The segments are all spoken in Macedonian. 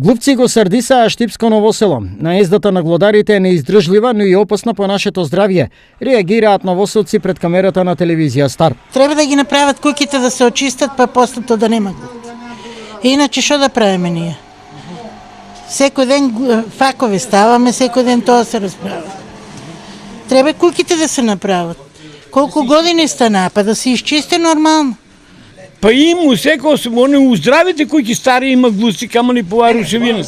Глувци го срдисаа Штипско Ново село. Наездата на глодарите е неиздржлива, но и опасна по нашето здравје. Реагираат новоселци пред камерата на телевизија Стар. Треба да ги направат куќите да се очистат, па после тоа да нема глуд. Иначе што да правиме ние? Секој ден факови ставаме, секој ден тоа се расправа. Треба куќите да се направат. Колку години стана, па да се изчисти нормално. Па има секој у здравите куќи стари има глуци, камо ни пова рушевина.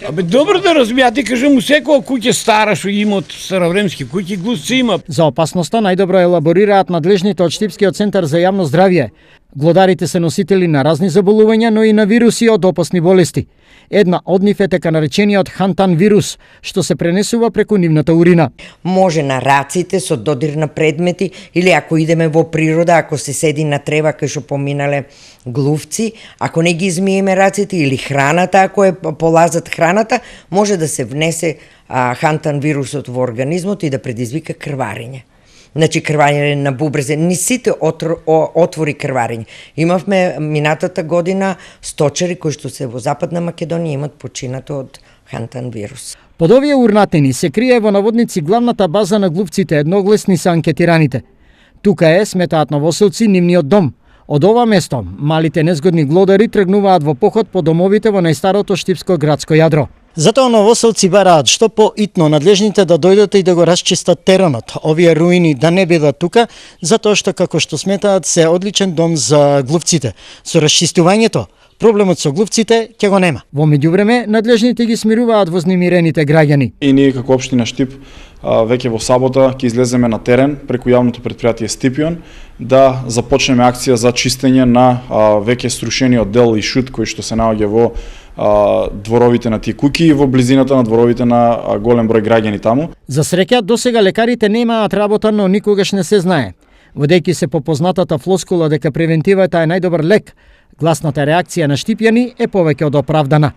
Абе добро да разбијате, кажам у секоја куќа стара што има од старовремски куќи глуци има. За опасноста најдобро елаборираат надлежните од Штипскиот центар за јавно здравје. Глодарите се носители на разни заболувања, но и на вируси од опасни болести. Една од нив е така наречениот хантан вирус, што се пренесува преку нивната урина. Може на раците со додир на предмети или ако идеме во природа, ако се седи на трева кај што поминале глувци, ако не ги измиеме раците или храната, ако е полазат храната, може да се внесе хантан вирусот во организмот и да предизвика крварење. Значи крварење на бубрезе, ни сите отвори крварење. Имавме минатата година сточари кои што се во Западна Македонија имат починато од хантан вирус. Под овие урнатини се крие во наводници главната база на глувците, едногласни се анкетираните. Тука е, сметаат новоселци, нивниот дом. Од ова место, малите незгодни глодари тргнуваат во поход по домовите во најстарото штипско градско јадро. Затоа новоселци бараат што поитно надлежните да дојдат и да го расчистат теренот. Овие руини да не бидат тука, затоа што како што сметаат се одличен дом за глувците. Со расчистувањето, проблемот со глувците ќе го нема. Во меѓувреме, надлежните ги смируваат вознемирените граѓани. И ние како општина Штип веќе во сабота ќе излеземе на терен преку јавното предпријатие Стипион да започнеме акција за чистење на веќе срушениот дел и шут кој што се наоѓа во дворовите на тие куќи и во близината на дворовите на голем број граѓани таму. За среќа, досега лекарите немаат работа, но никогаш не се знае. Водејќи се по познатата флоскула дека превентивата е најдобар лек, гласната реакција на штипјани е повеќе од оправдана.